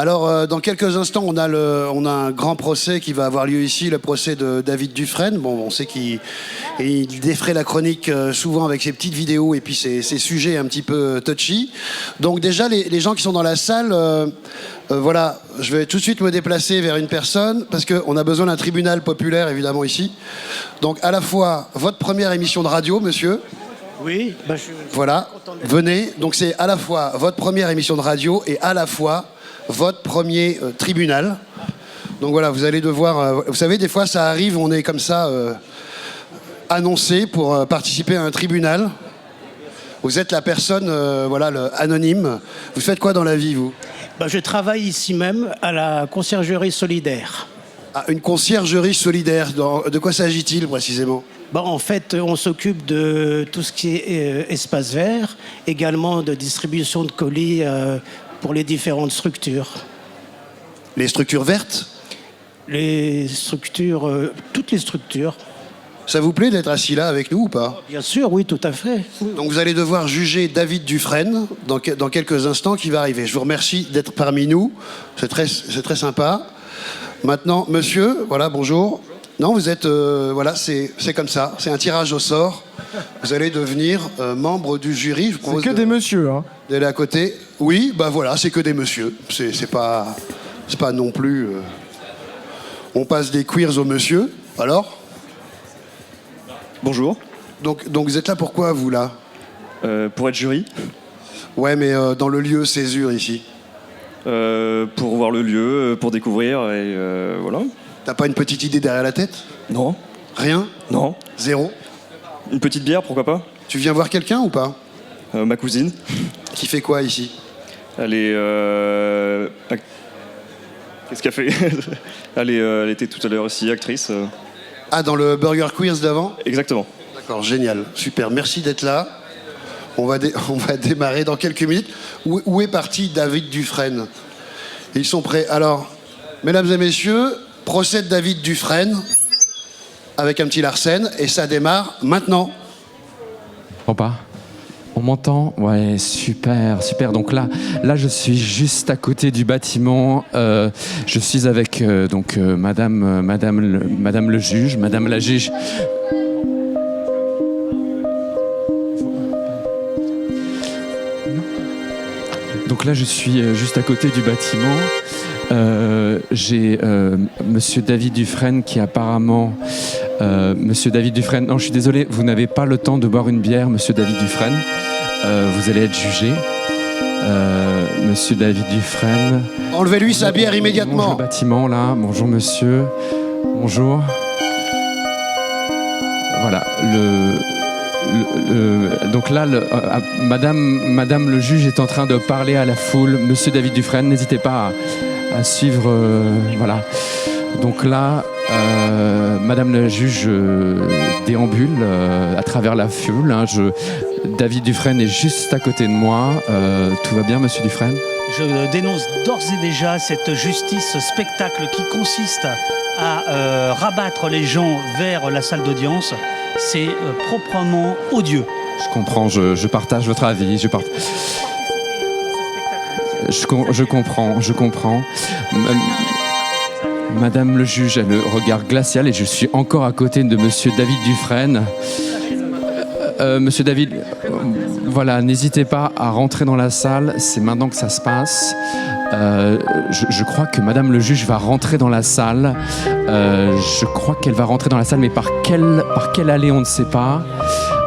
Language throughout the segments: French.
Alors, dans quelques instants, on a un grand procès qui va avoir lieu ici, le procès de David Dufresne. Bon, on sait qu'il défraie la chronique souvent avec ses petites vidéos et puis ses sujets un petit peu touchy. Donc déjà, les gens qui sont dans la salle, voilà, je vais tout de suite me déplacer vers une personne parce qu'on a besoin d'un tribunal populaire, évidemment, ici. Donc, à la fois, votre première émission de radio, monsieur. Oui, voilà, venez. Donc, c'est à la fois votre première émission de radio et à la fois votre premier tribunal. Donc voilà, vous allez devoir... vous savez, des fois, ça arrive, on est comme ça annoncé pour participer à un tribunal. Vous êtes la personne, voilà, anonyme. Vous faites quoi dans la vie, vous ? Je travaille ici même à la conciergerie solidaire. Ah, une conciergerie solidaire. De quoi s'agit-il précisément ? En fait, on s'occupe de tout ce qui est espace vert, également de distribution de colis pour les différentes structures. Les structures vertes ? Les structures, toutes les structures. Ça vous plaît d'être assis là avec nous ou pas ? Bien sûr, oui, tout à fait. Donc vous allez devoir juger David Dufresne dans quelques instants qui va arriver. Je vous remercie d'être parmi nous, c'est très sympa. Maintenant, monsieur, voilà, bonjour. Non, vous êtes, voilà, c'est comme ça, c'est un tirage au sort. Vous allez devenir membre du jury. C'est que des messieurs, hein. D'aller à côté. Oui, voilà, c'est que des messieurs. C'est pas non plus... on passe des queers aux messieurs. Alors ? Bonjour. Donc vous êtes là pourquoi, vous, là ? Pour être jury. Ouais, mais dans le lieu Césure, ici. Pour voir le lieu, pour découvrir, et voilà. T'as pas une petite idée derrière la tête ? Non. Rien ? Non. Zéro ? Une petite bière, pourquoi pas ? Tu viens voir quelqu'un ou pas ? Ma cousine. Qui fait quoi ici ? Elle est... Qu'est-ce qu'elle fait ? Elle était tout à l'heure aussi actrice. Ah, dans le Burger Queers d'avant ? Exactement. D'accord, génial, super, merci d'être là. On va démarrer dans quelques minutes. Où est parti David Dufresne ? Ils sont prêts. Alors, mesdames et messieurs, procès de David Dufresne avec un petit Larsen et ça démarre maintenant. On m'entend ? Ouais, super. Donc là, je suis juste à côté du bâtiment. Je suis avec Madame le juge, Madame la juge. Donc là, je suis juste à côté du bâtiment. J'ai Monsieur David Dufresne qui apparemment... Monsieur David Dufresne, non, je suis désolé, vous n'avez pas le temps de boire une bière, Monsieur David Dufresne. Vous allez être jugé. Monsieur David Dufresne. Enlevez-lui sa bière immédiatement. Bonjour le bâtiment, là. Bonjour, monsieur. Bonjour. Voilà, donc là, Madame le juge est en train de parler à la foule. Monsieur David Dufresne, n'hésitez pas à suivre. Voilà. Donc là, Madame la juge déambule à travers la foule. Hein. David Dufresne est juste à côté de moi. Tout va bien, Monsieur Dufresne ? Je dénonce d'ores et déjà cette justice spectacle qui consiste à rabattre les gens vers la salle d'audience. C'est proprement odieux. Je comprends, je partage votre avis. Je comprends. Madame le juge a le regard glacial et je suis encore à côté de Monsieur David Dufresne. Monsieur David, voilà, n'hésitez pas à rentrer dans la salle, c'est maintenant que ça se passe. Je crois que Madame le juge va rentrer dans la salle. Je crois qu'elle va rentrer dans la salle, mais par quelle allée, on ne sait pas.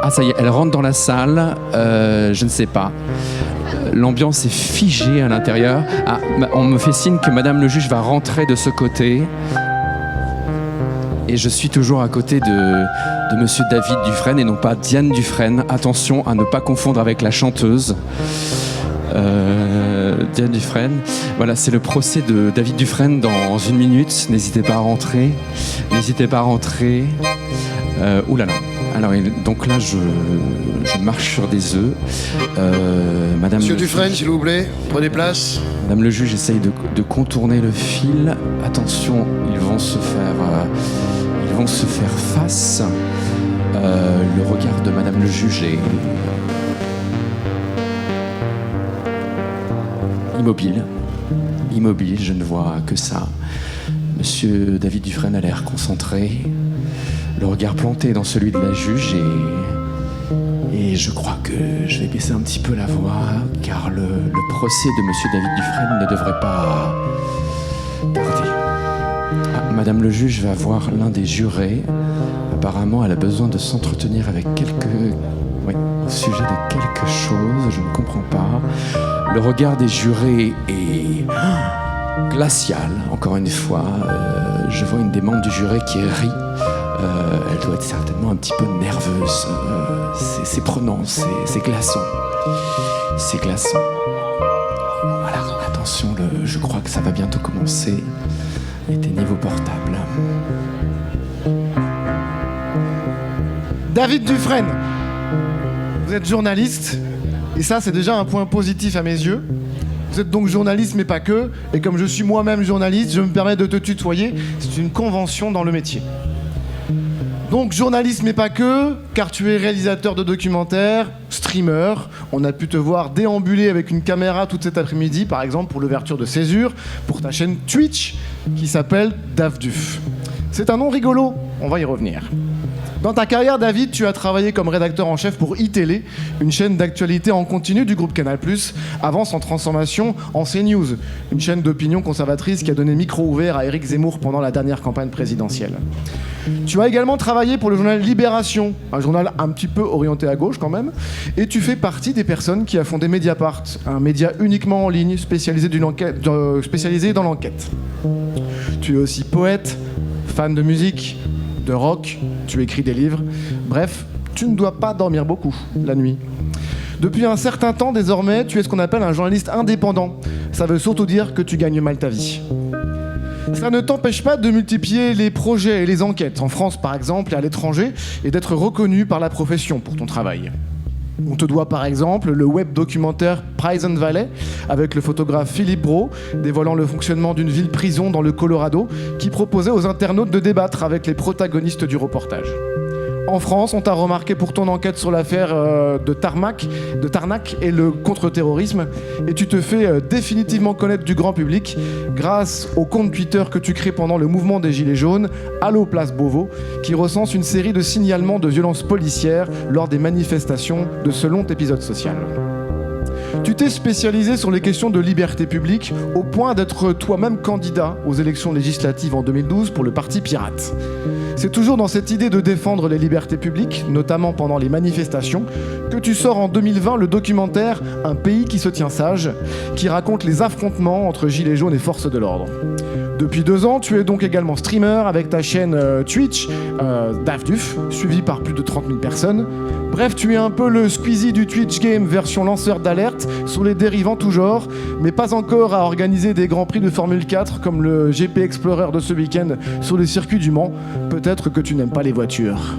Ah, ça y est, elle rentre dans la salle, je ne sais pas. L'ambiance est figée à l'intérieur. Ah, on me fait signe que Madame le juge va rentrer de ce côté. Et je suis toujours à côté de Monsieur David Dufresne et non pas Diane Dufresne. Attention à ne pas confondre avec la chanteuse. Diane Dufresne. Voilà, c'est le procès de David Dufresne dans 1 minute. N'hésitez pas à rentrer. Ouh là là. Alors, donc là, je marche sur des œufs. Monsieur Dufresne, s'il vous plaît, prenez place. Madame le juge essaye de contourner le fil. Attention, ils vont se faire face. Le regard de Madame le juge est immobile. immobile, je ne vois que ça. Monsieur David Dufresne a l'air concentré, le regard planté dans celui de la juge et je crois que je vais baisser un petit peu la voix car le procès de monsieur David Dufresne ne devrait pas tarder. Ah, Madame le juge va voir l'un des jurés. Apparemment, elle a besoin de s'entretenir avec au sujet de quelque chose, je ne comprends pas. Le regard des jurés est glacial, encore une fois. Je vois une des membres du jury qui rit. Elle doit être certainement un petit peu nerveuse. C'est prenant, c'est glaçant. C'est glaçant. Voilà, attention, je crois que ça va bientôt commencer. Éteignez vos portables. David Dufresne, vous êtes journaliste, et ça c'est déjà un point positif à mes yeux. Vous êtes donc journaliste mais pas que, et comme je suis moi-même journaliste, je me permets de te tutoyer, c'est une convention dans le métier. Donc journaliste mais pas que, car tu es réalisateur de documentaires, streamer, on a pu te voir déambuler avec une caméra toute cet après-midi, par exemple pour l'ouverture de Césure, pour ta chaîne Twitch, qui s'appelle DavDuf. C'est un nom rigolo, on va y revenir. Dans ta carrière, David, tu as travaillé comme rédacteur en chef pour iTélé, une chaîne d'actualité en continu du groupe Canal+, avant son transformation en CNews, une chaîne d'opinion conservatrice qui a donné micro ouvert à Éric Zemmour pendant la dernière campagne présidentielle. Tu as également travaillé pour le journal Libération, un journal un petit peu orienté à gauche quand même, et tu fais partie des personnes qui a fondé Mediapart, un média uniquement en ligne spécialisé dans l'enquête. Tu es aussi poète, fan de musique, de rock, tu écris des livres. Bref, tu ne dois pas dormir beaucoup la nuit. Depuis un certain temps, désormais, tu es ce qu'on appelle un journaliste indépendant. Ça veut surtout dire que tu gagnes mal ta vie. Ça ne t'empêche pas de multiplier les projets et les enquêtes, en France par exemple et à l'étranger, et d'être reconnu par la profession pour ton travail. On te doit par exemple le web documentaire Prison Valley avec le photographe Philippe Brault dévoilant le fonctionnement d'une ville-prison dans le Colorado qui proposait aux internautes de débattre avec les protagonistes du reportage. En France, on t'a remarqué pour ton enquête sur l'affaire de Tarnac et le contre-terrorisme et tu te fais définitivement connaître du grand public grâce au compte Twitter que tu crées pendant le mouvement des Gilets jaunes, Allo Place Beauvau, qui recense une série de signalements de violences policières lors des manifestations de ce long épisode social. Tu t'es spécialisé sur les questions de liberté publique au point d'être toi-même candidat aux élections législatives en 2012 pour le Parti Pirate. C'est toujours dans cette idée de défendre les libertés publiques, notamment pendant les manifestations, que tu sors en 2020 le documentaire « Un pays qui se tient sage », qui raconte les affrontements entre gilets jaunes et forces de l'ordre. Depuis 2 ans, tu es donc également streamer avec ta chaîne Twitch, DavDuf, suivie par plus de 30 000 personnes. Bref, tu es un peu le Squeezie du Twitch Game version lanceur d'alerte sur les dérives en tout genre, mais pas encore à organiser des grands prix de Formule 4 comme le GP Explorer de ce week-end sur le circuit du Mans. Peut-être que tu n'aimes pas les voitures.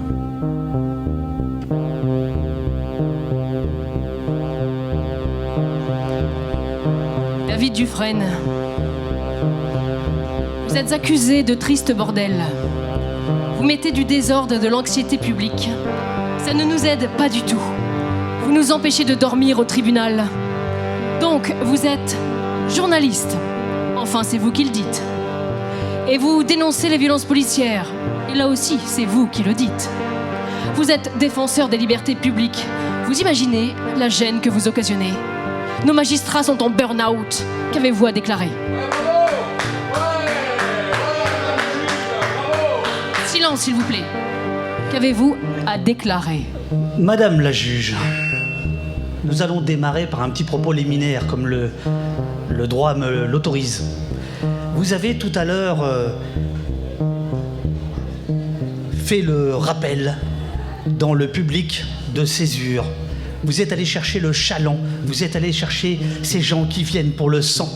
David Dufresne, vous êtes accusé de triste bordel. Vous mettez du désordre et de l'anxiété publique. Ça ne nous aide pas du tout. Vous nous empêchez de dormir au tribunal. Donc, vous êtes journaliste. Enfin, c'est vous qui le dites. Et vous dénoncez les violences policières. Et là aussi, c'est vous qui le dites. Vous êtes défenseur des libertés publiques. Vous imaginez la gêne que vous occasionnez. Nos magistrats sont en burn-out. Qu'avez-vous à déclarer ? Silence, s'il vous plaît. Qu'avez-vous à déclarer ? Madame la juge, nous allons démarrer par un petit propos liminaire, comme le droit me l'autorise. Vous avez tout à l'heure fait le rappel dans le public de Césure. Vous êtes allé chercher le chaland, vous êtes allé chercher ces gens qui viennent pour le sang.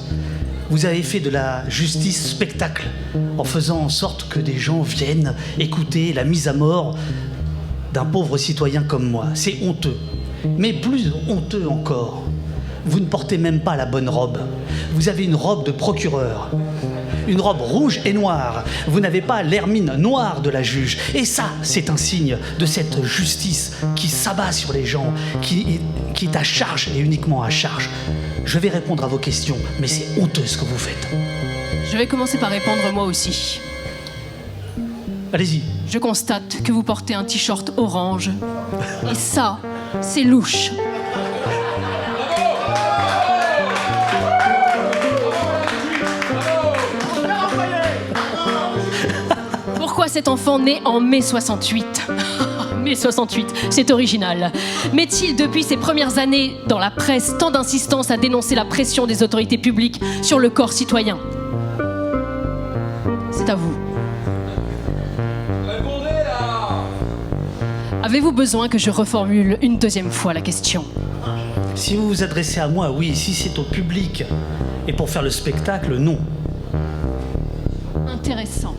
Vous avez fait de la justice spectacle en faisant en sorte que des gens viennent écouter la mise à mort d'un pauvre citoyen comme moi. C'est honteux. Mais plus honteux encore, vous ne portez même pas la bonne robe. Vous avez une robe de procureur. Une robe rouge et noire. Vous n'avez pas l'hermine noire de la juge. Et ça, c'est un signe de cette justice qui s'abat sur les gens, qui est à charge et uniquement à charge. Je vais répondre à vos questions, mais c'est honteux ce que vous faites. Je vais commencer par répondre moi aussi. Allez-y. Je constate que vous portez un t-shirt orange. Et ça, c'est louche. Pourquoi cet enfant né en mai 68 Mai 68, c'est original. Met-il depuis ses premières années dans la presse tant d'insistance à dénoncer la pression des autorités publiques sur le corps citoyen? C'est à vous. Avez-vous besoin que je reformule une deuxième fois la question? Si vous vous adressez à moi, oui. Si c'est au public et pour faire le spectacle, non. Intéressant.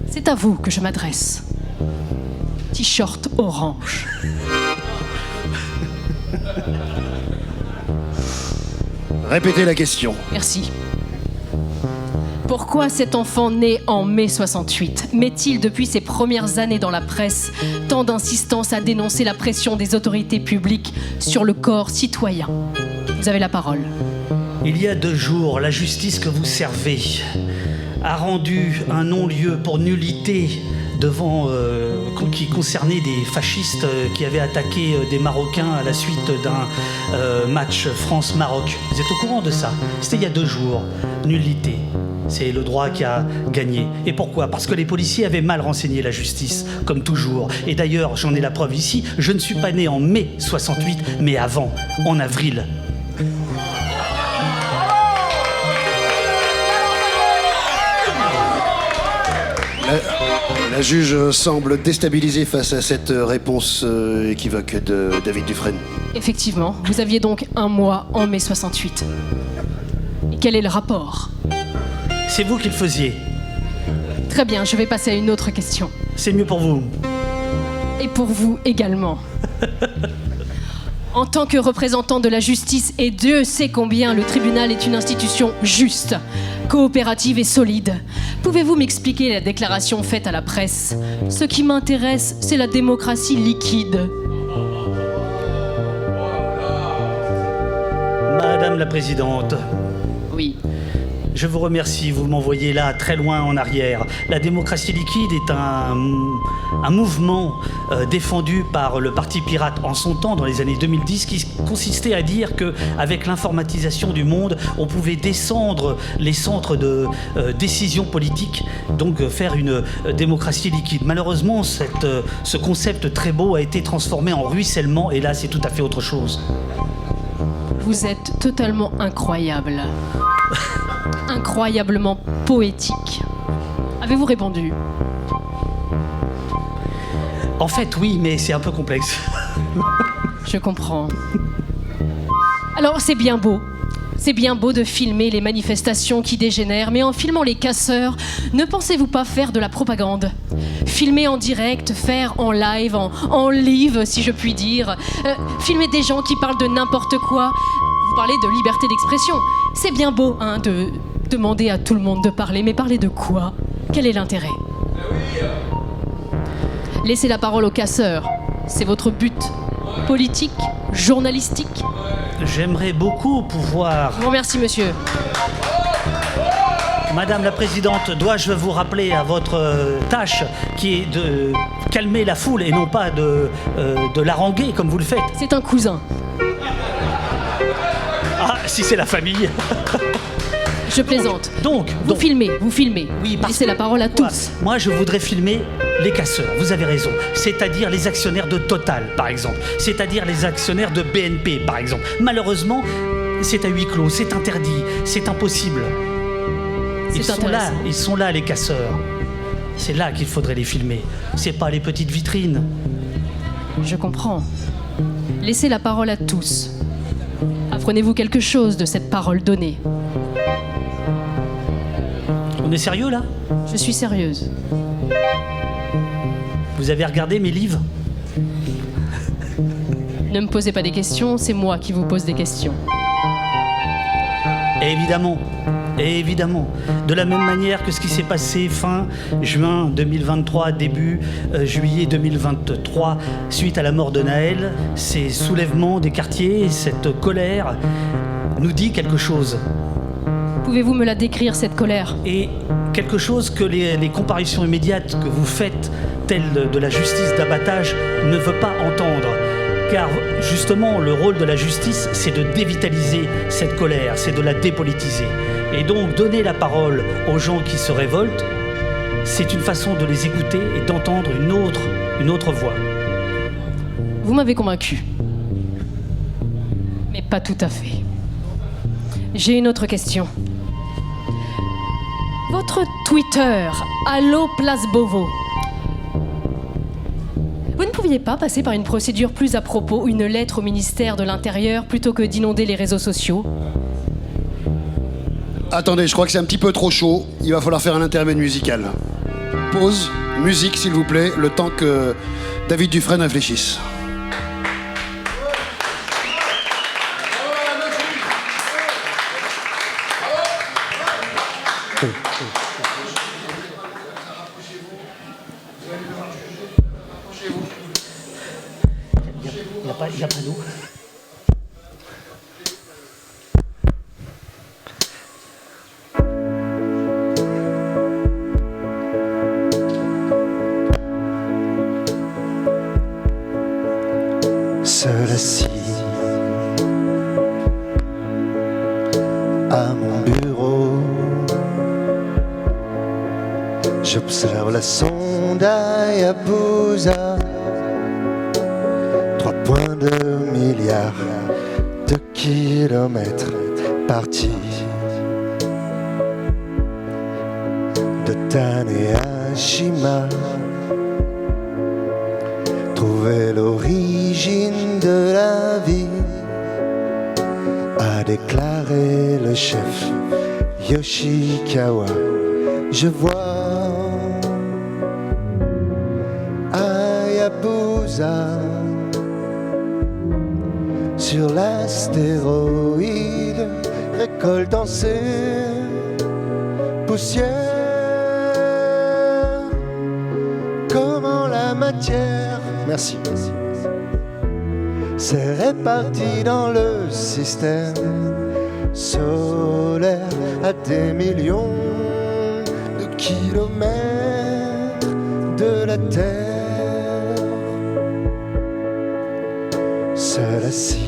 C'est à vous que je m'adresse. T-shirt orange. Répétez la question. Merci. Pourquoi cet enfant né en mai 68 met-il depuis ses premières années dans la presse tant d'insistance à dénoncer la pression des autorités publiques sur le corps citoyen? Vous avez la parole. Il y a 2 jours, la justice que vous servez a rendu un non-lieu pour nullité devant qui concernait des fascistes qui avaient attaqué des Marocains à la suite d'un match France-Maroc. Vous êtes au courant de ça? C'était il y a 2 jours. Nullité. C'est le droit qui a gagné. Et pourquoi? Parce que les policiers avaient mal renseigné la justice, comme toujours. Et d'ailleurs, j'en ai la preuve ici, je ne suis pas né en mai 68, mais avant, en avril. La juge semble déstabilisée face à cette réponse équivoque de David Dufresne. Effectivement, vous aviez donc un mois en mai 68. Et quel est le rapport? C'est vous qui le faisiez. Très bien, je vais passer à une autre question. C'est mieux pour vous. Et pour vous également. En tant que représentant de la justice, et Dieu sait combien le tribunal est une institution juste, coopérative et solide, pouvez-vous m'expliquer la déclaration faite à la presse? Ce qui m'intéresse, c'est la démocratie liquide. Madame la Présidente, Oui. je vous remercie, vous m'envoyez là très loin en arrière. La démocratie liquide est un mouvement défendu par le Parti Pirate en son temps, dans les années 2010, qui consistait à dire qu'avec l'informatisation du monde, on pouvait descendre les centres de décision politique, donc faire une démocratie liquide. Malheureusement, ce concept très beau a été transformé en ruissellement, et là, c'est tout à fait autre chose. Vous êtes totalement incroyable. Incroyablement poétique. Avez-vous répondu? En fait, oui, mais c'est un peu complexe. Je comprends. Alors, c'est bien beau. C'est bien beau de filmer les manifestations qui dégénèrent, mais en filmant les casseurs, ne pensez-vous pas faire de la propagande? Filmer en direct, faire en live, en live, si je puis dire. Filmer des gens qui parlent de n'importe quoi. Vous parlez de liberté d'expression. C'est bien beau, hein, de demander à tout le monde de parler, mais parler de quoi? Quel est l'intérêt? Laissez la parole aux casseurs. C'est votre but politique, journalistique? J'aimerais beaucoup pouvoir... Je vous remercie, monsieur. Madame la Présidente, dois-je vous rappeler à votre tâche qui est de calmer la foule et non pas de l'haranguer comme vous le faites? C'est un cousin. Ah, si c'est la famille. Je plaisante. Donc, Vous filmez. Oui, parce Laissez la parole à tous. Moi, je voudrais filmer les casseurs, vous avez raison. C'est-à-dire les actionnaires de Total, par exemple. C'est-à-dire les actionnaires de BNP, par exemple. Malheureusement, c'est à huis clos, c'est interdit, c'est impossible. Ils sont là, les casseurs. C'est là qu'il faudrait les filmer. C'est pas les petites vitrines. Je comprends. Laissez la parole à tous. Apprenez-vous quelque chose de cette parole donnée? On est sérieux, là? Je suis sérieuse. Vous avez regardé mes livres? Ne me posez pas des questions, c'est moi qui vous pose des questions. Évidemment. Évidemment. De la même manière que ce qui s'est passé fin juin 2023, début juillet 2023, suite à la mort de Naël, ces soulèvements des quartiers, cette colère, nous dit quelque chose. Pouvez-vous me la décrire, cette colère? Et quelque chose que les comparutions immédiates que vous faites, telles de la justice d'abattage, ne veut pas entendre. Car justement, le rôle de la justice, c'est de dévitaliser cette colère, c'est de la dépolitiser. Et donc, donner la parole aux gens qui se révoltent, c'est une façon de les écouter et d'entendre une autre voix. Vous m'avez convaincu. Mais pas tout à fait. J'ai une autre question. Votre Twitter, Allo Place Beauvau. Vous ne pouviez pas passer par une procédure plus à propos, une lettre au ministère de l'Intérieur, plutôt que d'inonder les réseaux sociaux? Attendez, je crois que c'est un petit peu trop chaud. Il va falloir faire un intermède musical. Pause, musique s'il vous plaît, le temps que David Dufresne réfléchisse. Il n'y a pas d'eau. Seul assis à mon bureau, j'observe la sonde Hayabusa. 3,2 milliards de kilomètres partis de Tanehashima. Trouver l'origine de la vie, a déclaré le chef Yoshikawa. Je vois Hayabusa sur l'astéroïde, récoltant ses poussières. Comment la matière, merci, s'est répartie dans le système solaire à des millions de kilomètres de la Terre. Seul assis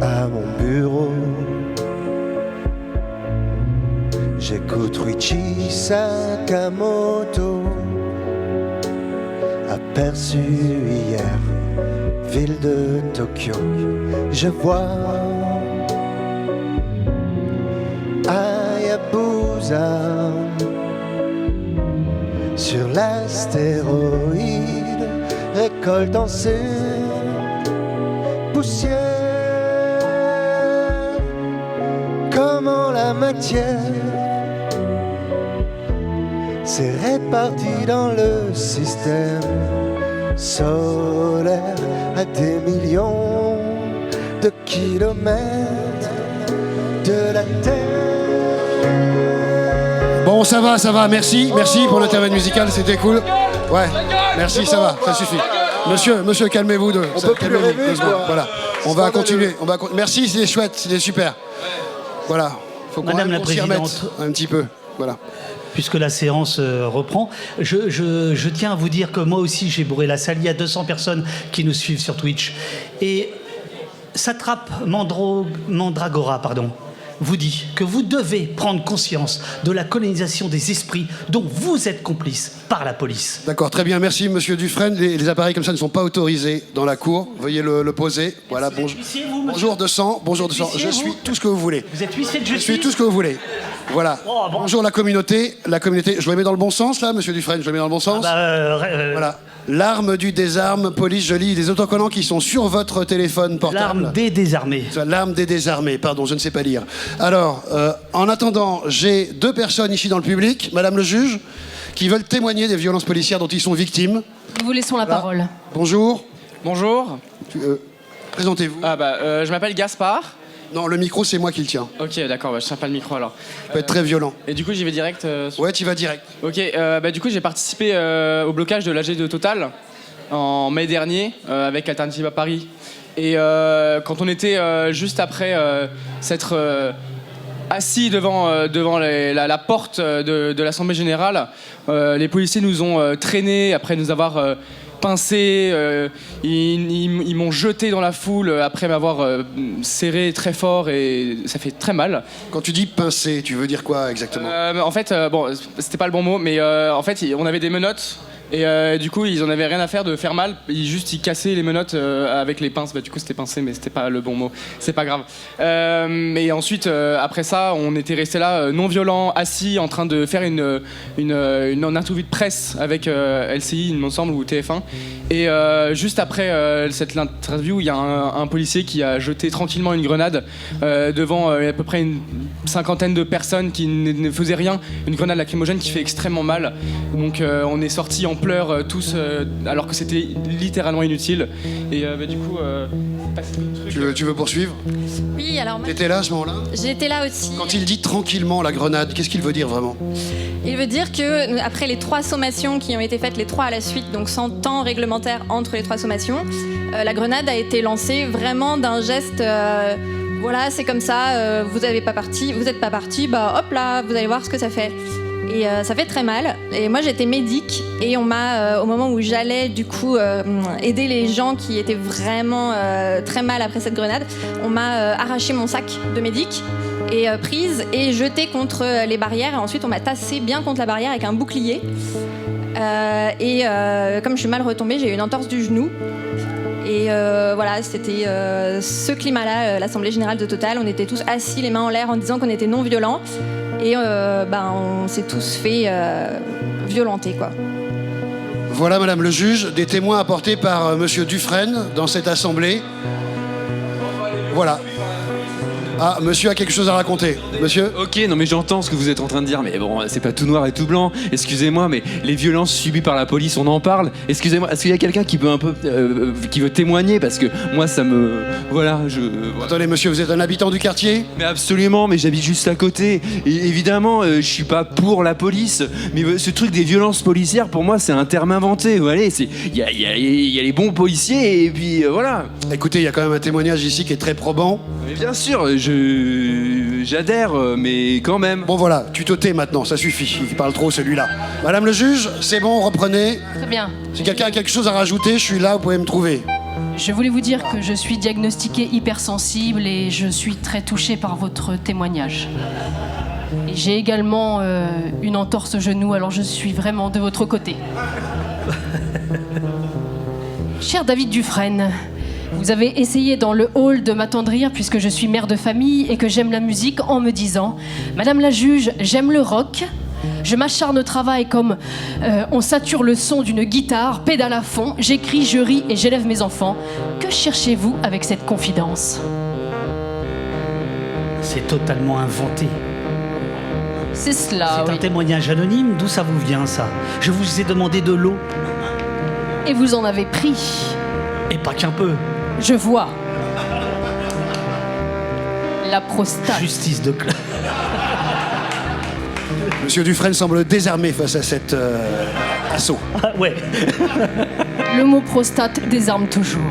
à mon bureau, j'écoute Ruichi Sakamoto, aperçu hier, ville de Tokyo. Je vois Hayabusa sur l'astéroïde, récoltant ses poussières. Comment la matière s'est répartie dans le système solaire à des millions de kilomètres de la Terre. Bon, ça va, merci pour l'intermède musical, c'était cool. Ouais, merci, ça va, ça suffit. Monsieur, calmez-vous deux. On peut plus calmez-vous, rêver, 2 secondes. quoi. Voilà, on va continuer. Merci, c'était chouette, c'était super. Voilà, faut Madame la qu'on s'y remette Présidente. un petit peu. Voilà. Puisque la séance reprend, je tiens à vous dire que moi aussi j'ai bourré la salle. Il y a 200 personnes qui nous suivent sur Twitch. Et Satrape Mandragora, vous dit que vous devez prendre conscience de la colonisation des esprits dont vous êtes complice par la police. D'accord, très bien, merci Monsieur Dufresne. Les appareils comme ça ne sont pas autorisés dans la cour. Veuillez le poser. Voilà, Vous êtes huissier, vous, monsieur ? bonjour de sang, bonjour de sang. huissier, Je suis vous tout ce que vous voulez. Vous êtes huissier de Je justice ? suis tout ce que vous voulez. Voilà. Oh, bon. Bonjour la communauté. Je le mets dans le bon sens là, Monsieur Dufresne. Je le mets dans le bon sens. Voilà. L'arme du désarme, police, je lis des autocollants qui sont sur votre téléphone portable. L'arme des désarmés. L'arme des désarmés, pardon, je ne sais pas lire. Alors, en attendant, j'ai 2 personnes ici dans le public, Madame le juge, qui veulent témoigner des violences policières dont ils sont victimes. Nous vous laissons la parole. Bonjour. Bonjour. Présentez-vous. Je m'appelle Gaspard. Non, le micro, c'est moi qui le tiens. Ok, d'accord, je tiens pas le micro alors. Ça peut être très violent. Et du coup, j'y vais direct. Ouais, tu vas direct. Ok, du coup, j'ai participé au blocage de l'AG de Total en mai dernier avec Alternative à Paris. Et quand on était juste après s'être assis devant la porte de l'Assemblée Générale, les policiers nous ont traînés après nous avoir pincés. Ils m'ont jeté dans la foule après m'avoir serré très fort et ça fait très mal. Quand tu dis pincé, tu veux dire quoi exactement? En fait, bon, c'était pas le bon mot, mais en fait, on avait des menottes. Et du coup, ils en avaient rien à faire de faire mal. Ils cassaient les menottes avec les pinces. Bah, du coup, c'était pincé, mais c'était pas le bon mot. C'est pas grave. Et ensuite, après ça, on était restés là, non violents, assis, en train de faire une interview de presse avec LCI, il me semble, ou TF1. Et juste après cette interview, il y a un policier qui a jeté tranquillement une grenade devant à peu près une cinquantaine de personnes qui ne faisaient rien. Une grenade lacrymogène qui fait extrêmement mal. Donc, on est sortis en pleurs tous alors que c'était littéralement inutile et du coup tu veux poursuivre? Oui, alors moi T'étais là à ce moment-là? j'étais là aussi. Quand il dit tranquillement la grenade, qu'est-ce qu'il veut dire vraiment? Il veut dire que après les 3 sommations qui ont été faites, les 3 à la suite, donc sans temps réglementaire entre les 3 sommations, la grenade a été lancée vraiment d'un geste voilà, c'est comme ça, vous n'êtes pas parti, bah hop là, vous allez voir ce que ça fait. Et ça fait très mal. Et moi j'étais médic et on m'a, au moment où j'allais du coup aider les gens qui étaient vraiment très mal après cette grenade, on m'a arraché mon sac de médic et prise et jetée contre les barrières. Et ensuite on m'a tassé bien contre la barrière avec un bouclier. Comme je suis mal retombée, j'ai eu une entorse du genou. Et voilà, c'était ce climat-là, l'Assemblée Générale de Total. On était tous assis, les mains en l'air, en disant qu'on était non-violents. Et on s'est tous fait violenter, quoi. Voilà, Madame le juge, des témoins apportés par Monsieur Dufresne dans cette assemblée. Voilà. Ah, monsieur a quelque chose à raconter. Monsieur? Ok, non mais j'entends ce que vous êtes en train de dire, mais bon, c'est pas tout noir et tout blanc. Excusez-moi, mais les violences subies par la police, on en parle. Excusez-moi, est-ce qu'il y a quelqu'un qui peut qui veut témoigner? Parce que moi, ça me... Voilà, Attendez, monsieur, vous êtes un habitant du quartier? Mais absolument, mais j'habite juste à côté. Et évidemment, je suis pas pour la police, mais ce truc des violences policières, pour moi, c'est un terme inventé. Vous voyez, il y a les bons policiers et puis voilà. Écoutez, il y a quand même un témoignage ici qui est très probant. Mais bien sûr, j'adhère, mais quand même. Bon voilà, tu te tais maintenant, ça suffit. Il parle trop celui-là. Madame le juge, c'est bon, reprenez. Très bien. Si quelqu'un a quelque chose à rajouter, je suis là, vous pouvez me trouver. Je voulais vous dire que je suis diagnostiquée hypersensible et je suis très touchée par votre témoignage. Et j'ai également une entorse au genou, alors je suis vraiment de votre côté. Cher David Dufresne, vous avez essayé dans le hall de m'attendrir puisque je suis mère de famille et que j'aime la musique en me disant « Madame la juge, j'aime le rock. Je m'acharne au travail comme on sature le son d'une guitare, pédale à fond, j'écris, je ris et j'élève mes enfants. Que cherchez-vous avec cette confidence ?» C'est totalement inventé. C'est cela, C'est un oui. témoignage anonyme, d'où ça vous vient ça? Je vous ai demandé de l'eau. Et vous en avez pris. Et pas qu'un peu. Je vois. La prostate. Justice de classe. Monsieur Dufresne semble désarmé face à cet assaut. Ah, ouais. Le mot prostate désarme toujours.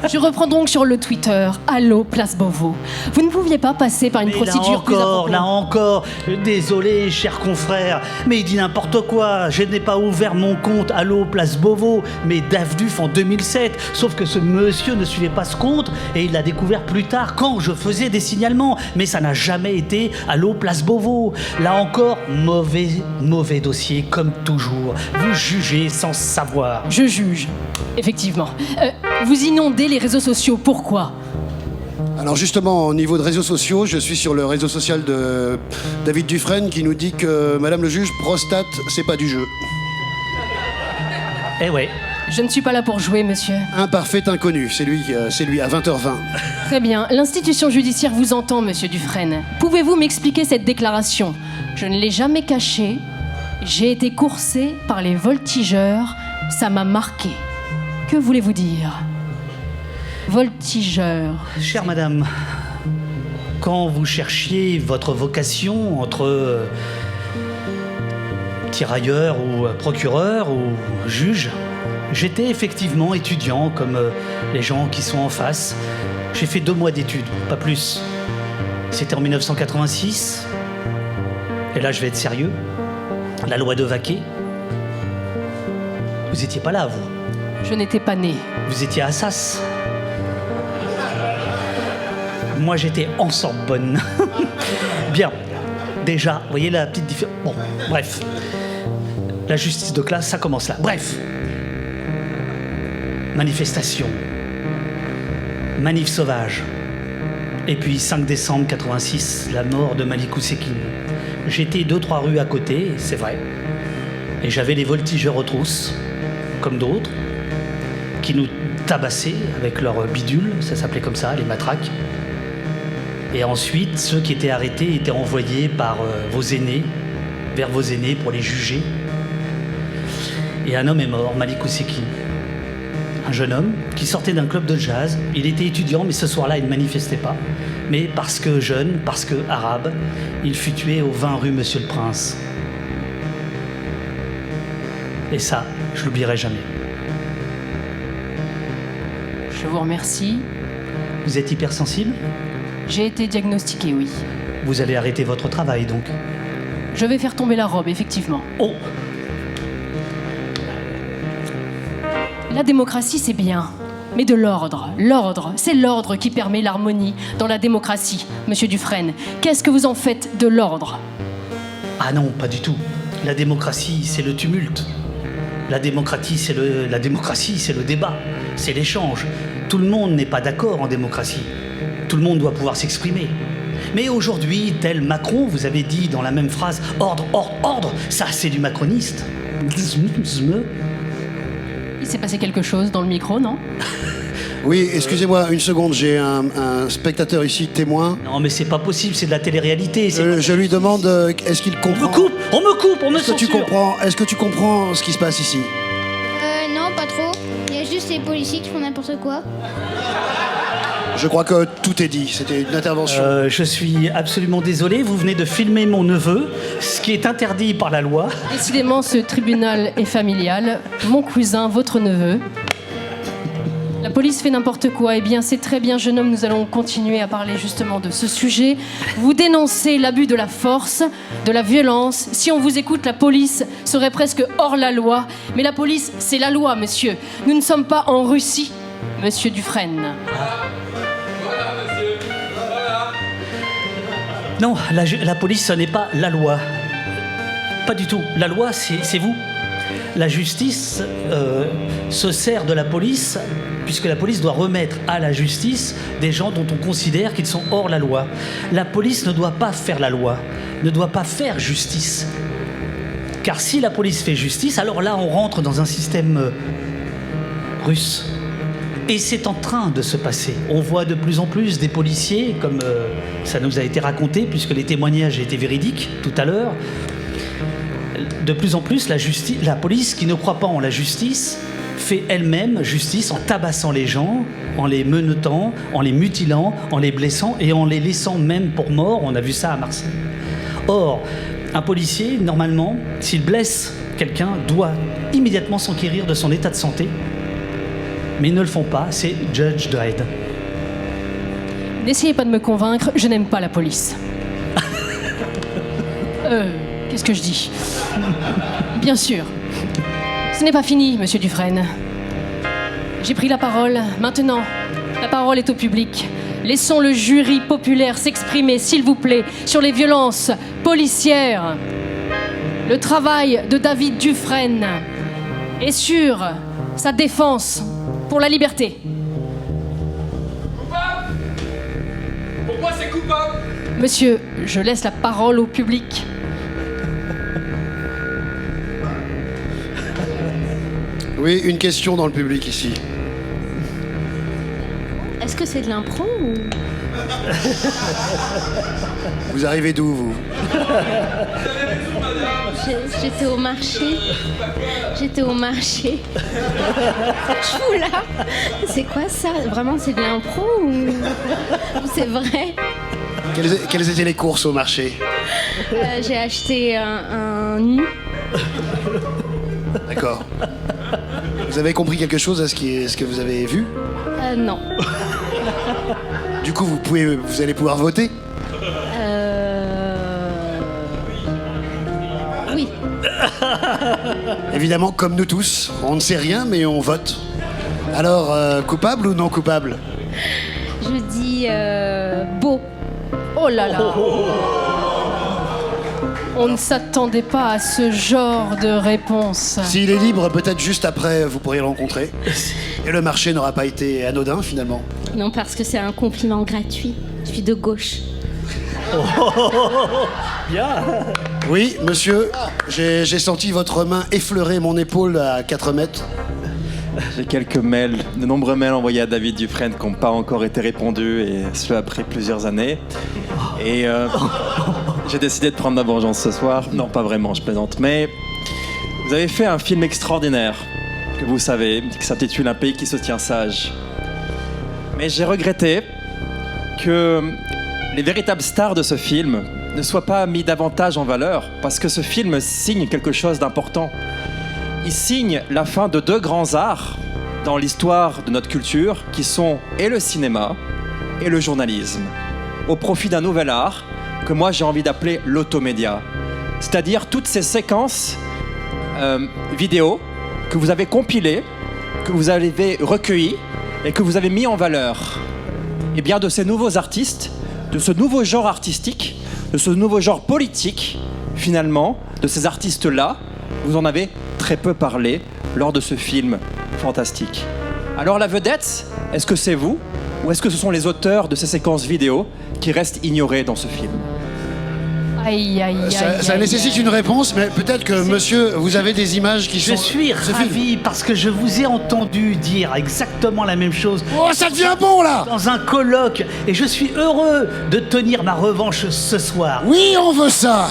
Je reprends donc sur le Twitter. Allô, Place Beauvau. Vous ne pouviez pas passer par une Mais procédure plus approfondie. là encore, désolé, cher confrère, mais il dit n'importe quoi. Je n'ai pas ouvert mon compte Allô, Place Beauvau, mais DAFDUF en 2007. Sauf que ce monsieur ne suivait pas ce compte et il l'a découvert plus tard quand je faisais des signalements. Mais ça n'a jamais été Allô, Place Beauvau. Là encore, mauvais dossier, comme toujours. Vous jugez sans savoir. Je juge, effectivement. Vous inondez les réseaux sociaux, pourquoi? Alors justement, au niveau de réseaux sociaux, je suis sur le réseau social de David Dufresne qui nous dit que Madame le juge, prostate, c'est pas du jeu. Eh ouais. Je ne suis pas là pour jouer, monsieur. Un parfait inconnu, c'est lui à 20h20. Très bien. L'institution judiciaire vous entend, monsieur Dufresne. Pouvez-vous m'expliquer cette déclaration? Je ne l'ai jamais cachée. J'ai été coursé par les voltigeurs. Ça m'a marqué. Que voulez-vous dire? Voltigeur. Chère madame, quand vous cherchiez votre vocation entre tirailleur ou procureur ou juge, J'étais effectivement étudiant, comme les gens qui sont en face. J'ai fait 2 mois d'études, pas plus. C'était en 1986. Et là, je vais être sérieux. La loi de Vaquet. Vous étiez pas là, vous. Je n'étais pas né. Vous étiez à Assas. Moi, j'étais en Sorbonne. Bien. Déjà, vous voyez la petite différence. Bon, bref. La justice de classe, ça commence là. Bref. Manifestation. Manif sauvage. Et puis 5 décembre 86, la mort de Malikou Sekine. J'étais 2-3 rues à côté, c'est vrai. Et j'avais les voltigeurs aux trousses, comme d'autres, qui nous tabassaient avec leurs bidules, ça s'appelait comme ça, les matraques. Et ensuite, ceux qui étaient arrêtés étaient envoyés par vos aînés, vers vos aînés pour les juger. Et un homme est mort, Malikou Sekine. Un jeune homme qui sortait d'un club de jazz. Il était étudiant, mais ce soir-là, il ne manifestait pas. Mais parce que jeune, parce que arabe, il fut tué au 20 rue Monsieur le Prince. Et ça, je l'oublierai jamais. Je vous remercie. Vous êtes hypersensible ? J'ai été diagnostiqué, oui. Vous allez arrêter votre travail, donc. Je vais faire tomber la robe, effectivement. Oh ! La démocratie, c'est bien. Mais de l'ordre. L'ordre, c'est l'ordre qui permet l'harmonie dans la démocratie, Monsieur Dufresne. Qu'est-ce que vous en faites de l'ordre ? Ah non, pas du tout. La démocratie, c'est le tumulte. La démocratie, c'est le débat. C'est l'échange. Tout le monde n'est pas d'accord en démocratie. Tout le monde doit pouvoir s'exprimer. Mais aujourd'hui, tel Macron, vous avez dit dans la même phrase « ordre, ordre, ordre », ça c'est du macroniste. Il s'est passé quelque chose dans le micro, non ? Oui, excusez-moi, une seconde, j'ai un spectateur ici, témoin. Non mais c'est pas possible, c'est de la télé-réalité. Je lui demande, est-ce qu'il comprend... On me coupe, on me censure. Est-ce que tu comprends ce qui se passe ici ? Non, pas trop. Il y a juste les policiers qui font n'importe quoi. Je crois que tout est dit, c'était une intervention. Je suis absolument désolé, vous venez de filmer mon neveu, ce qui est interdit par la loi. Décidément, ce tribunal est familial. Mon cousin, votre neveu. La police fait n'importe quoi. Eh bien, c'est très bien, jeune homme, nous allons continuer à parler justement de ce sujet. Vous dénoncez l'abus de la force, de la violence. Si on vous écoute, la police serait presque hors la loi. Mais la police, c'est la loi, monsieur. Nous ne sommes pas en Russie, monsieur Dufresne. Non, la police, ce n'est pas la loi. Pas du tout. La loi, c'est vous. La justice se sert de la police, puisque la police doit remettre à la justice des gens dont on considère qu'ils sont hors la loi. La police ne doit pas faire la loi, ne doit pas faire justice. Car si la police fait justice, alors là, on rentre dans un système russe. Et c'est en train de se passer. On voit de plus en plus des policiers, comme ça nous a été raconté, puisque les témoignages étaient véridiques tout à l'heure. De plus en plus, la police, qui ne croit pas en la justice, fait elle-même justice en tabassant les gens, en les menottant, en les mutilant, en les blessant et en les laissant même pour morts. On a vu ça à Marseille. Or, un policier, normalement, s'il blesse quelqu'un, doit immédiatement s'enquérir de son état de santé. Mais ils ne le font pas, c'est Judge Dredd. N'essayez pas de me convaincre, je n'aime pas la police. Qu'est-ce que je dis ? Bien sûr. Ce n'est pas fini, monsieur Dufresne. J'ai pris la parole. Maintenant, la parole est au public. Laissons le jury populaire s'exprimer, s'il vous plaît, sur les violences policières, le travail de David Dufresne et sur sa défense pour la liberté. Coupable ? Pourquoi c'est coupable ? Monsieur, je laisse la parole au public. Oui, une question dans le public ici. Est-ce que c'est de l'impro ou... Vous arrivez d'où, vous ? J'étais au marché. J'étais au marché. Je fous là. C'est quoi ça ? Vraiment, c'est de l'impro ou c'est vrai ? Quelles étaient les courses au marché ? J'ai acheté un nu. D'accord. Vous avez compris quelque chose à ce que vous avez vu? Non. Du coup, vous allez pouvoir voter? Oui. Évidemment, comme nous tous, on ne sait rien, mais on vote. Alors, coupable ou non coupable? Je dis beau. Oh là là. On ne s'attendait pas à ce genre de réponse. S'il est libre, peut-être juste après, vous pourriez le rencontrer. Et le marché n'aura pas été anodin, finalement. Non, parce que c'est un compliment gratuit. Je suis de gauche. Bien. Oui, monsieur, j'ai senti votre main effleurer mon épaule à 4 mètres. J'ai quelques mails, de nombreux mails envoyés à David Dufresne qui n'ont pas encore été répondus, et ce après plusieurs années. Et j'ai décidé de prendre ma vengeance ce soir. Non, pas vraiment, je plaisante. Mais vous avez fait un film extraordinaire, que vous savez, qui s'intitule Un pays qui se tient sage. Mais j'ai regretté que les véritables stars de ce film ne soient pas mis davantage en valeur, parce que ce film signe quelque chose d'important. Il signe la fin de 2 grands arts dans l'histoire de notre culture, qui sont et le cinéma et le journalisme, au profit d'un nouvel art que moi j'ai envie d'appeler l'automédia. C'est-à-dire toutes ces séquences vidéo que vous avez compilées, que vous avez recueillies et que vous avez mis en valeur. Et bien de ces nouveaux artistes, de ce nouveau genre artistique, de ce nouveau genre politique, finalement, de ces artistes-là, vous en avez très peu parlé lors de ce film fantastique. Alors la vedette, est-ce que c'est vous ou est-ce que ce sont les auteurs de ces séquences vidéo qui restent ignorés dans ce film? Aïe, aïe, aïe. Ça nécessite une réponse, mais peut-être que, monsieur, vous avez des images qui sont... Je suis ravi parce que je vous ai entendu dire exactement la même chose. Oh, ça devient bon, là! Dans un colloque. Et je suis heureux de tenir ma revanche ce soir. Oui, on veut ça!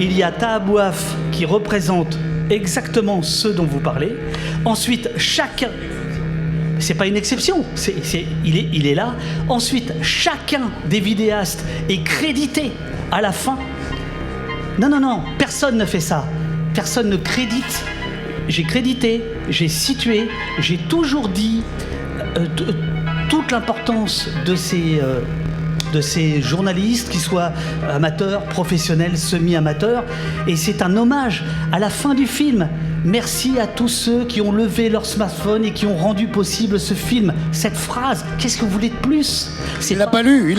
Il y a Tahabouaf qui représente exactement ce dont vous parlez. Ensuite, chacun... C'est pas une exception, il est là. Ensuite, chacun des vidéastes est crédité à la fin. Non, personne ne fait ça. Personne ne crédite. J'ai crédité, j'ai situé, j'ai toujours dit toute l'importance de ces journalistes, qu'ils soient amateurs, professionnels, semi-amateurs. Et c'est un hommage à la fin du film. Merci à tous ceux qui ont levé leur smartphone et qui ont rendu possible ce film. Cette phrase, qu'est-ce que vous voulez de plus? Il l'a pas lu.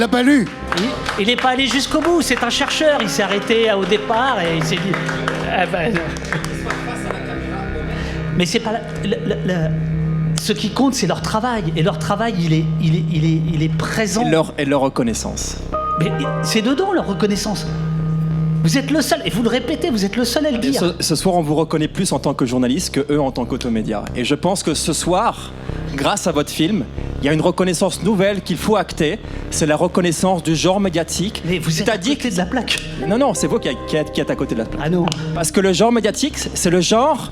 Il n'est pas allé jusqu'au bout, c'est un chercheur. Il s'est arrêté au départ et il s'est dit... Mais c'est pas... Ce qui compte, c'est leur travail. Et leur travail, il est présent. Et leur reconnaissance. Mais c'est dedans, leur reconnaissance. Vous êtes le seul, et vous le répétez, vous êtes le seul à le dire. Ce soir, on vous reconnaît plus en tant que journaliste que eux en tant qu'automédia. Et je pense que ce soir, grâce à votre film, il y a une reconnaissance nouvelle qu'il faut acter. C'est la reconnaissance du genre médiatique. Mais vous êtes à côté de la plaque. Non, c'est vous qui êtes à côté de la plaque. Ah non. Parce que le genre médiatique, c'est le genre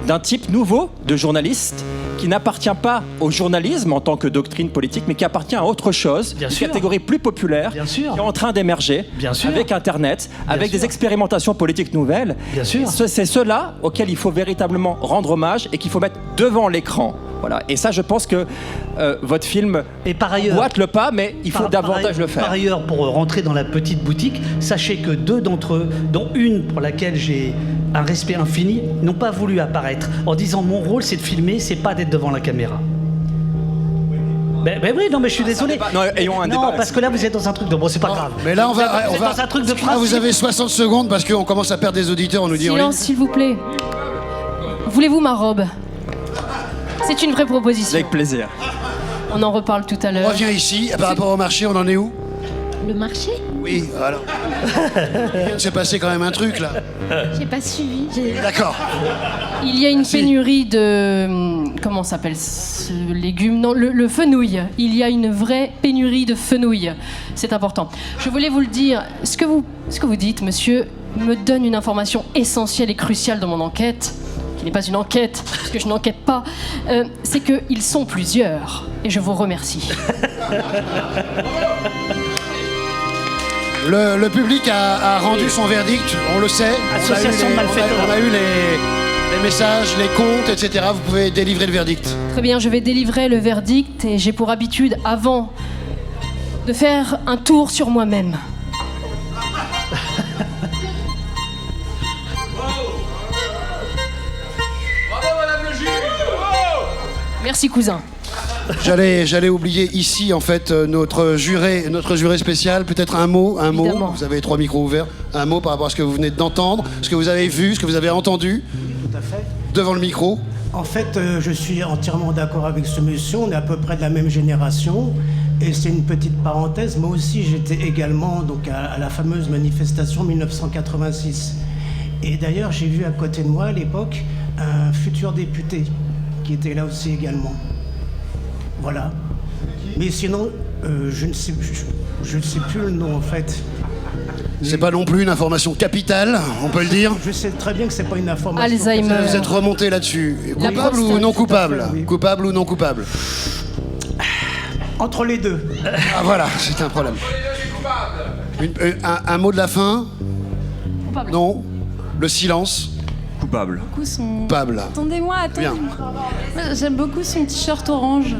d'un type nouveau de journaliste qui n'appartient pas au journalisme en tant que doctrine politique, mais qui appartient à autre chose, une catégorie plus populaire, qui est en train d'émerger avec Internet, avec des expérimentations politiques nouvelles. Bien sûr. C'est ceux-là auxquels il faut véritablement rendre hommage et qu'il faut mettre devant l'écran. Voilà. Et ça, je pense que votre film boite le pas, mais il faut davantage le faire. Par ailleurs, pour rentrer dans la petite boutique, sachez que 2 d'entre eux, dont une pour laquelle j'ai un respect infini, n'ont pas voulu apparaître en disant mon rôle c'est de filmer, c'est pas d'être devant la caméra. Ben oui, non, mais je suis désolé. Non, ayons un débat. Non, parce que là vous êtes dans un truc de... Bon, c'est pas grave. Mais là, on va dans un truc de principe. vous avez 60 secondes parce qu'on commence à perdre des auditeurs, on nous dit... Silence, s'il vous plaît. Voulez-vous ma robe? C'est une vraie proposition. Avec plaisir. On en reparle tout à l'heure. On revient ici. Par rapport au marché, on en est où? Le marché? Oui, voilà. Il s'est passé quand même un truc, là. J'ai pas suivi. D'accord. Il y a une pénurie de... Comment s'appelle ce légume? Non, le fenouil. Il y a une vraie pénurie de fenouil. C'est important. Je voulais vous le dire. Ce que vous dites, monsieur, me donne une information essentielle et cruciale dans mon enquête, qui n'est pas une enquête, parce que je n'enquête pas, c'est qu'ils sont plusieurs. Et je vous remercie. Le public a rendu son verdict, on le sait. Association de malfaiteurs. On a eu les messages, les comptes, etc. Vous pouvez délivrer le verdict. Très bien, je vais délivrer le verdict et j'ai pour habitude, avant de faire un tour sur moi-même. Bravo, madame le juge. Merci, cousin. J'allais oublier ici, en fait, notre juré spécial. Peut-être un mot. Évidemment. Vous avez 3 micros ouverts. Un mot par rapport à ce que vous venez d'entendre, ce que vous avez vu, ce que vous avez entendu. Tout à fait. Devant le micro. En fait, je suis entièrement d'accord avec ce monsieur. On est à peu près de la même génération. Et c'est une petite parenthèse. Moi aussi, j'étais également donc, à la fameuse manifestation 1986. Et d'ailleurs, j'ai vu à côté de moi, à l'époque, un futur député qui était là aussi également. Voilà. Mais sinon, je ne sais plus le nom, en fait. C'est pas non plus une information capitale, on peut le dire. Je sais très bien que c'est pas une information. Alzheimer. Vous êtes remonté là-dessus. La Coupable ou prostate. non coupable? Oui. Coupable ou non coupable? Entre les deux. Ah voilà, c'est un problème. Un mot de la fin? Coupable. Non. Le silence? Coupable. Coupable. Attendez-moi, Bien. J'aime beaucoup son t-shirt orange.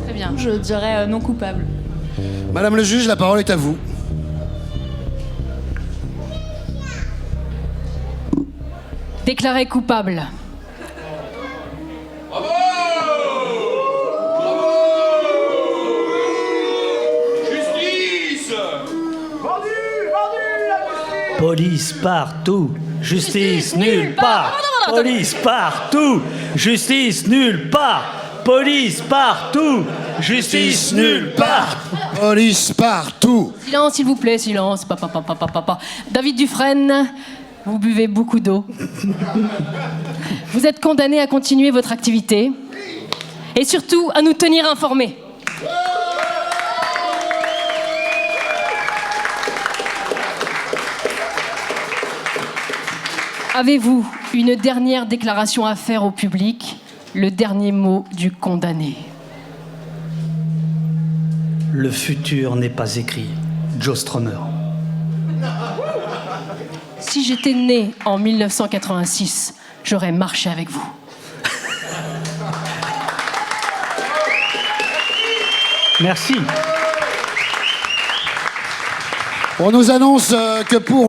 Très bien. Je dirais non coupable. Madame le juge, la parole est à vous. Déclaré coupable. Bravo. Bravo. Justice. Police partout, justice nulle part. Police partout, justice nulle part. Police partout, justice nulle part. Police partout. Silence, s'il vous plaît, silence. Pa. David Dufresne, vous buvez beaucoup d'eau. Vous êtes condamné à continuer votre activité et surtout à nous tenir informés. Avez-vous une dernière déclaration à faire au public? Le dernier mot du condamné. Le futur n'est pas écrit. Joe Strummer. Si j'étais né en 1986, j'aurais marché avec vous. Merci. On nous annonce que pour